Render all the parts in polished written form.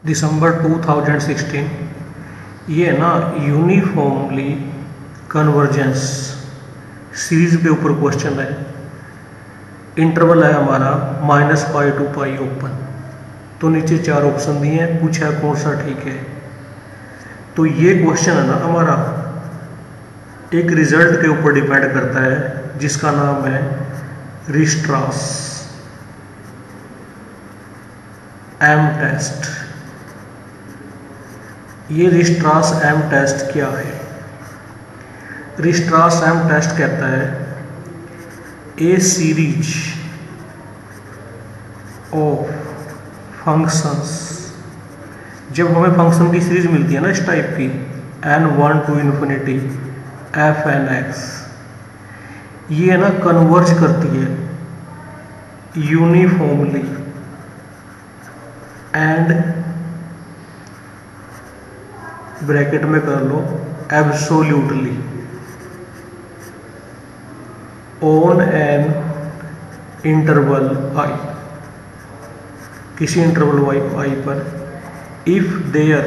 दिसंबर 2016 ये है ना यूनिफॉर्मली कन्वर्जेंस सीरीज के ऊपर क्वेश्चन है। इंटरवल है हमारा -पाई टू पाई ओपन। तो नीचे 4 ऑप्शन दिए हैं, पूछा है कौन सा ठीक है। तो ये क्वेश्चन है ना हमारा एक रिजल्ट के ऊपर डिपेंड करता है जिसका नाम है रिस्ट्रास एम टेस्ट। ये रिस्ट्रास एम टेस्ट क्या है? रिस्ट्रास एम टेस्ट कहता है ए सीरीज ऑफ फंक्शंस। जब हमें फंक्शन की सीरीज मिलती है ना इस टाइप की n1 to infinity f n x, ये ना कन्वर्ज करती है यूनिफॉर्मली एंड ब्रैकेट में कर लो absolutely on an interval I, किसी इंटरवल आई पर, if there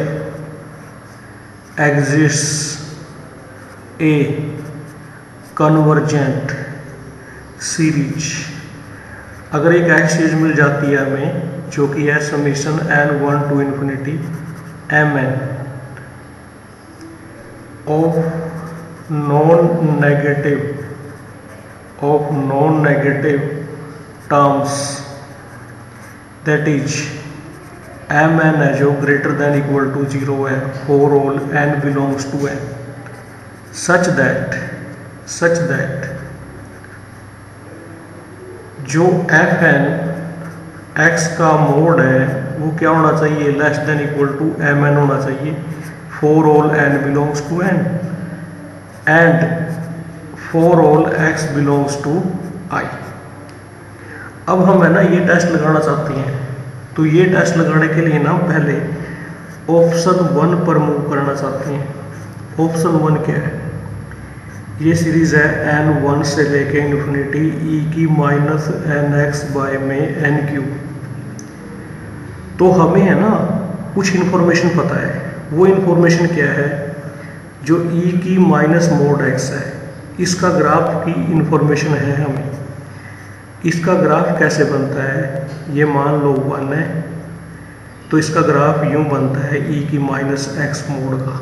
exist a convergent series. अगर एक ऐसी सीरीज मिल जाती है हमें जो कि है summation n1 to infinity M n of non-negative terms, that is mn है जो greater than equal to 0 है for all n belongs to n, such that जो fn x का मोड है वो क्या होना चाहिए? Less than equal to mn होना चाहिए for all n belongs to n and for all x belongs to I। अब हम है ना ये टेस्ट लगाना चाहते हैं, तो ये टेस्ट लगाने के लिए ना पहले ऑप्शन 1 पर मूव करना चाहते हैं। ऑप्शन 1 क्या है? ये सीरीज है n1 से लेके इन्फिनिटी e की माइनस nx बाय में n3। तो हमें है ना कुछ इन्फॉर्मेशन पता है। वो इन्फॉर्मेशन क्या है? जो e की माइनस मोड x है, इसका ग्राफ की इन्फॉर्मेशन है हमें। इसका ग्राफ कैसे बनता है? ये मान लो 1 है, तो इसका ग्राफ यूं बनता है e की माइनस x मोड का,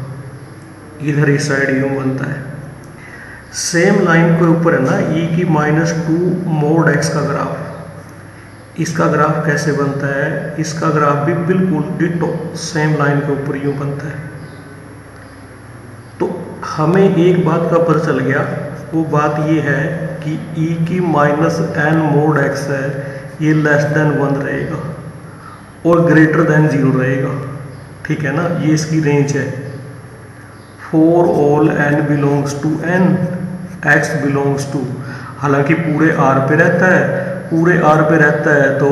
इधर इस साइड यूं बनता है। सेम लाइन के ऊपर है ना e की माइनस 2 मोड x का ग्राफ, इसका ग्राफ कैसे बनता है? इसका ग्राफ भी बिल्कुल डिटो सेम लाइन के ऊपर यूं बनता है। तो हमें एक बात का पता चल गया, वो बात ये है कि e की माइनस n मोड x है, ये लेस देन 1 रहेगा और ग्रेटर देन 0 रहेगा। ठीक है ना, ये इसकी रेंज है। For all n belongs to n x belongs to, हालांकि पूरे r पे रहता है, पूरे r पे रहता है तो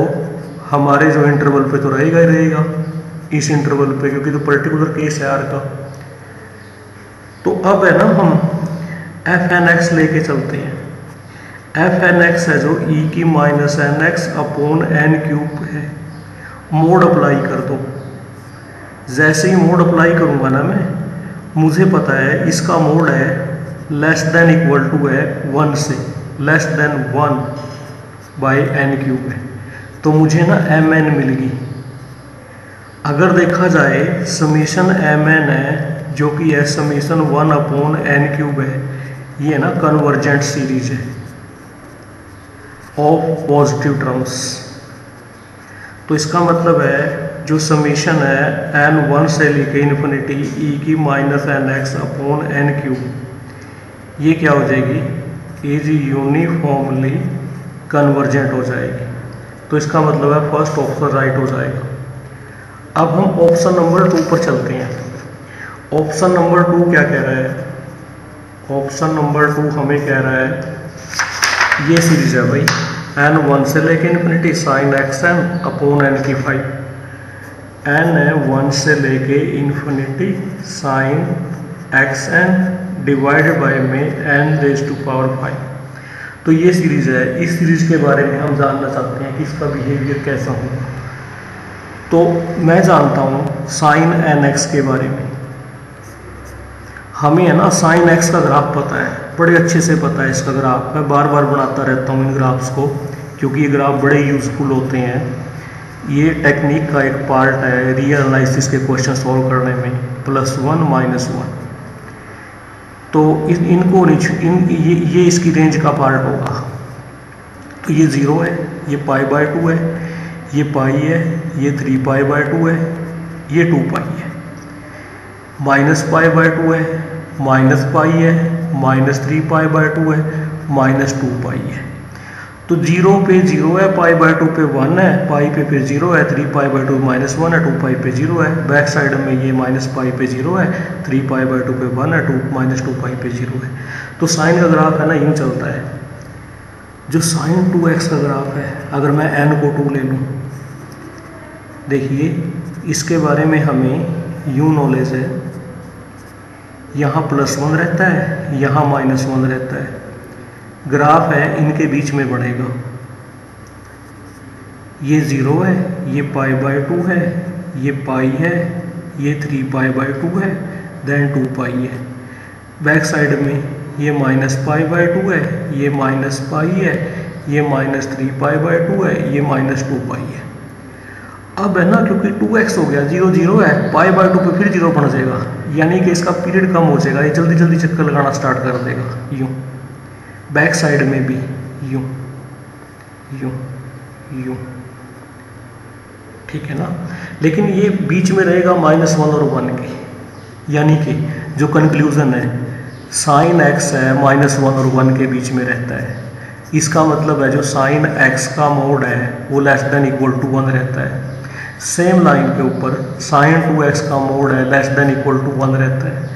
हमारे जो इंटरवल पे तो रहेगा ही रहेगा, इस इंटरवल पे, क्योंकि तो पर्टिकुलर केस है r का। तो अब है ना हम एफ एन एक्स लेके चलते हैं। एफ एन एक्स है जो e की minus n x upon n cube है। मोड अप्लाई कर दो। जैसे ही मोड अप्लाई करूँगा ना मैं, मुझे पता है इसका मोड है लेस देन इक्वल टू है 1 से, less than 1 by n cube है, तो मुझे ना एम एन मिल गई। अगर देखा जाए समीशन एम एन है जो कि है समीशन 1 अपॉन एन क्यूब है, ये ना कन्वर्जेंट सीरीज है ऑफ पॉजिटिव टर्म्स। तो इसका मतलब है जो समीशन है n1 से लेके इन्फिनिटी e की minus n x upon n cube, ये क्या हो जाएगी? इज यूनिफॉर्मली कन्वर्जेंट हो जाएगी। तो इसका मतलब है फर्स्ट ऑप्शन राइट हो जाएगा। अब हम ऑप्शन नंबर 2 पर चलते हैं। ऑप्शन नंबर 2 क्या कह रहा है? ऑप्शन नंबर 2 हमें कह रहा है ये सीरीज है भाई n1 से लेके infinity sine x n upon n की 5, n है 1 से लेके infinity sine x n divided by में n रेज टू पावर 5। तो ये सीरीज है, इस सीरीज के बारे में हम जानना चाहते हैं कि इसका बिहेवियर कैसा होगा। तो मैं जानता हूँ साइन एन एक्स के बारे में। हमें है ना साइन एक्स का ग्राफ पता है, बड़े अच्छे से पता है इसका ग्राफ। मैं बार बार बनाता रहता हूँ इन ग्राफ्स को, क्योंकि ये ग्राफ बड़े यूज़फुल होते हैं। ये टेक्निक का एक पार्ट है रियल एनालिसिस के क्वेश्चन सॉल्व करने में, +1 -1। तो इनको ये इसकी रेंज का पार्ट होगा। तो ये 0 है, ये π/2 है, ये पाई है, ये 3π/2 है, ये 2π है, -π/2 है, -π है, -3π/2 है, -2π है। तो 0 पे 0 है, π/2 पे 1 है, पाई पे फिर 0 है, 3π/2 -1 है, 2π पे 0 है। बैक साइड में ये -π पे 0 है, 3π/2 पे 1 है, -2π पे 0 है। तो साइन का ग्राफ है ना यूँ चलता है। जो साइन 2x का ग्राफ है, अगर मैं n को 2 ले लूँ, देखिए इसके बारे में हमें यूँ नॉलेज है, यहाँ +1 रहता है, यहाँ -1 रहता है। ग्राफ है इनके बीच में बढ़ेगा। ये 0 है, ये π/2 है, ये पाई है, ये 3π/2 है, देन 2π है। बैक साइड में ये -π/2 है, ये -π है, ये -3π/2 है, ये -2π है। अब है ना, क्योंकि 2x हो गया, 0 0 है, π/2 पे फिर 0 बन जाएगा, यानी कि इसका पीरियड कम हो जाएगा, ये जल्दी जल्दी चक्कर लगाना स्टार्ट कर देगा। यूँ बैक साइड में भी यूँ यूँ यूँ, ठीक है ना। लेकिन ये बीच में रहेगा -1 और 1 के, यानी कि जो कंक्लूजन है साइन x है -1 और 1 के बीच में रहता है। इसका मतलब है जो साइन x का मोड है वो <= 1 रहता है। सेम लाइन के ऊपर साइन 2x का मोड है <= 1 रहता है।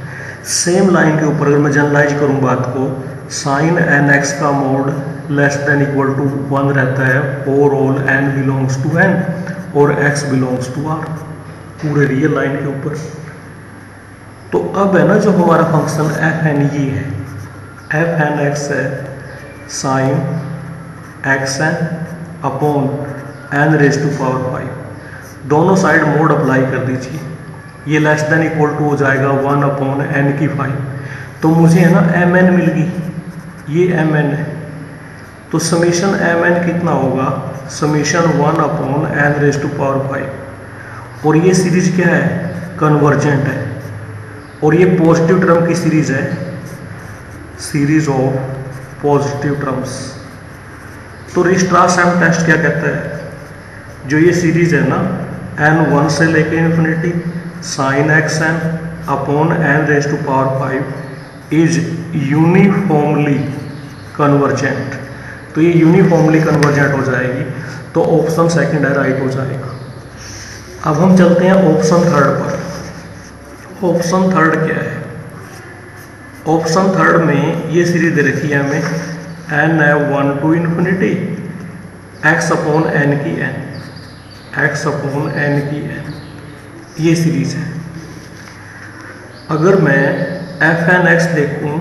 सेम लाइन के ऊपर अगर मैं जनरलाइज करूँ बात को, साइन nx का मोड <= 1 रहता है for all n belongs to n और x बिलोंग्स टू r, पूरे रियल लाइन के ऊपर। तो अब है ना जो हमारा फंक्शन fn ये है, fn x है साइन xn अपॉन n⁵5। दोनों साइड मोड अप्लाई कर दीजिए, ये <= हो जाएगा 1/n⁵। तो मुझे है ना mn मिल गई, ये mn है। तो समीशन mn कितना होगा, समीशन 1/n⁵। और ये सीरीज क्या है, कन्वर्जेंट है, और ये पॉजिटिव टर्म की सीरीज है, सीरीज ऑफ पॉजिटिव टर्म्स। तो रिस्ट्रासम टेस्ट क्या कहता है, जो ये सीरीज है ना n1 से लेके infinity sine xn upon n⁵ is uniformly convergent. तो ये यूनिफॉर्मली कन्वर्जेंट हो जाएगी, तो ऑप्शन सेकंड है राइट हो जाएगा। अब हम चलते हैं ऑप्शन थर्ड पर। ऑप्शन थर्ड क्या है, ऑप्शन थर्ड में ये सीरीज दे रखी है हमें n है 1 to ∞ x अपॉन n की n, x अपॉन n की n, ये सीरीज है। अगर मैं fn x देखूं,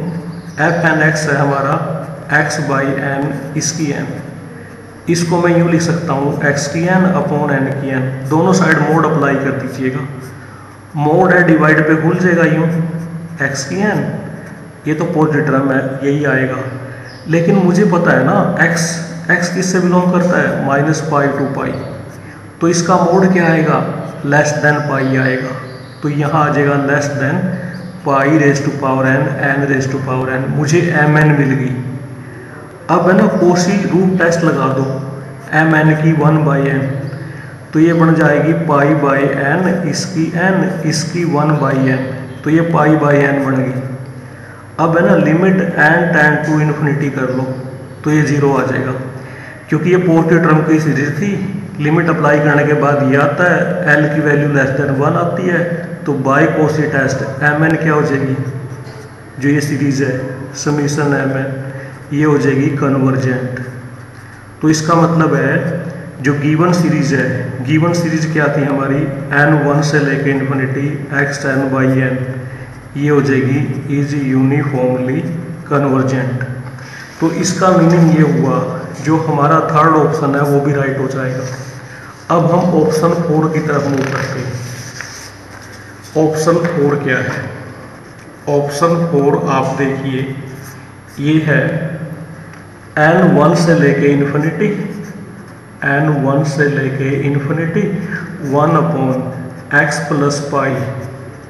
fn x है हमारा x/n इसकी n, इसको मैं यूँ लिख सकता हूँ x की n अपॉन n की n। दोनों साइड मोड अप्लाई कर दीजिएगा, मोड है डिवाइड पे भूल जाएगा यूँ x की n, ये तो पॉजिटिव टर्म है यही आएगा। लेकिन मुझे पता है ना x किससे बिलोंग करता है, -π to π। तो इसका मोड क्या आएगा, π आएगा। तो यहाँ आ जाएगा π⁴n मुझे mn मिल गई। अब है ना कोशी रूट टेस्ट लगा दो, mn की 1/n, तो ये बन जाएगी π/n, इसकी n, इसकी 1/n, तो ये π/n बन गई। अब है ना limit n tend to infinity कर लो, तो ये 0 आ जाएगा, क्योंकि ये पॉजिटिव टर्म की सीरीज थी। लिमिट अप्लाई करने के बाद ये आता है, l की वैल्यू <1 आती है, तो बाय कोशी टेस्ट mn क्या हो जाएगी, जो ये सीरीज है समीशन mn, ये हो जाएगी कन्वर्जेंट। तो इसका मतलब है जो गिवन सीरीज है, गिवन सीरीज क्या थी हमारी, n1 से लेके इन्फिनिटी x10/n, ये हो जाएगी इज यूनिफॉर्मली कन्वर्जेंट। तो इसका मीनिंग ये हुआ जो हमारा थर्ड ऑप्शन है वो भी राइट हो जाएगा। अब हम ऑप्शन 4 की तरफ मूव करते हैं। ऑप्शन 4 क्या है? ऑप्शन 4 आप देखिए, ये है n1 से लेके इन्फिनिटी, n1 से लेके इन्फिनिटी 1/x प्लस पाई,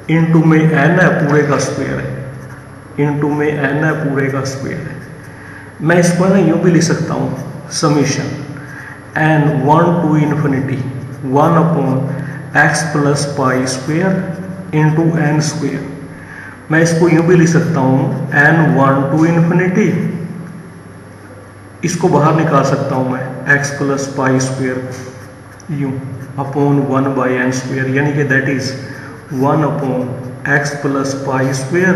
इंटू में n है पूरे का स्क्वायर है, इंटू में n है पूरे का स्क्वायर है। मैं इसको ना यूँ भी लिख सकता हूँ, summation n1 to infinity 1/x plus pi square into n square. मैं इसको यूँ भी लिख सकता हूँ n1 टू इन्फिनिटी, इसको बाहर निकाल सकता हूँ मैं x प्लस पाई स्क्वायर यूँ अपॉन 1/n स्क्वायर, यानी कि that is 1/x plus pi square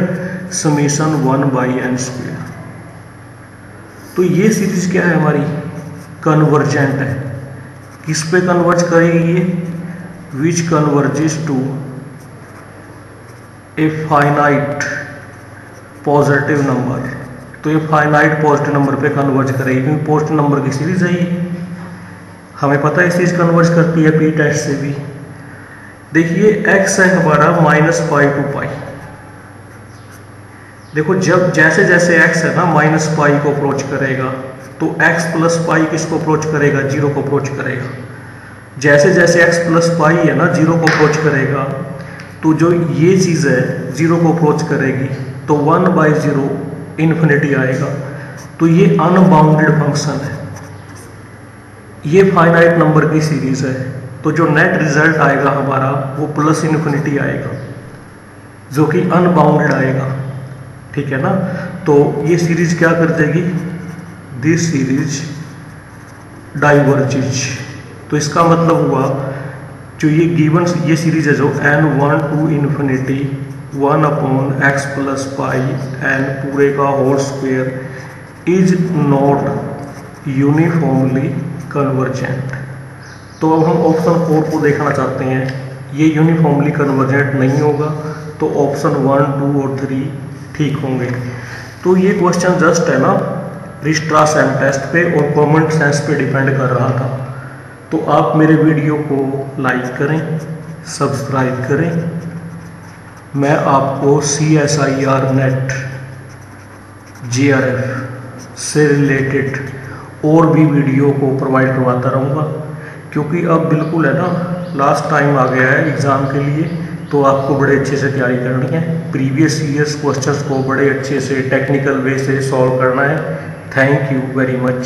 summation 1/n square. तो ये सीरीज क्या है हमारी? कन्वर्जेंट है। किस पे कन्वर्ज करेगी ये? Which converges to a finite positive number. तो ये फाइनाइट पॉजिटिव नंबर पे कन्वर्ज करेगी, क्योंकि पॉजिटिव नंबर की सीरीज है ये, हमें पता है सीरीज कन्वर्ज करती है पी टेस्ट से भी। देखिए x है हमारा -पाई टू पाई। देखो जब जैसे जैसे x है ना -पाई को अप्रोच करेगा, तो x प्लस पाई किसको अप्रोच करेगा? 0 को अप्रोच करेगा। जैसे जैसे x प्लस पाई है ना 0 को अप्रोच करेगा, तो जो ये चीज़ है 0 को अप्रोच करेगी, तो 1/0 इन्फिनिटी आएगा। तो ये अनबाउंडेड फंक्शन है, ये फाइनाइट नंबर की सीरीज है। तो जो नेट रिजल्ट आएगा हमारा वो प्लस इन्फिनिटी आएगा, जो कि अनबाउंडेड आएगा, ठीक है ना। तो ये सीरीज क्या कर देगी? This series diverges. तो इसका मतलब हुआ जो ये गिवन ये सीरीज है जो n1 to infinity 1/x plus pi n पूरे का whole square is not uniformly convergent. तो अब हम ऑप्शन 4 को देखना चाहते हैं, ये यूनिफॉर्मली कन्वर्जेंट नहीं होगा, तो ऑप्शन 1, 2 और 3 ठीक होंगे। तो ये क्वेश्चन जस्ट है ना रिस्ट्रा सेम टेस्ट पे और कॉमन सेंस पे डिपेंड कर रहा था। तो आप मेरे वीडियो को लाइक करें, सब्सक्राइब करें। मैं आपको CSIR नेट JRF से रिलेटेड और भी वीडियो को प्रोवाइड करवाता रहूँगा, क्योंकि अब बिल्कुल है ना लास्ट टाइम आ गया है एग्ज़ाम के लिए, तो आपको बड़े अच्छे से तैयारी करनी है। प्रीवियस ईयर्स क्वेश्चंस को बड़े अच्छे से टेक्निकल वे से सॉल्व करना है। Thank you very much.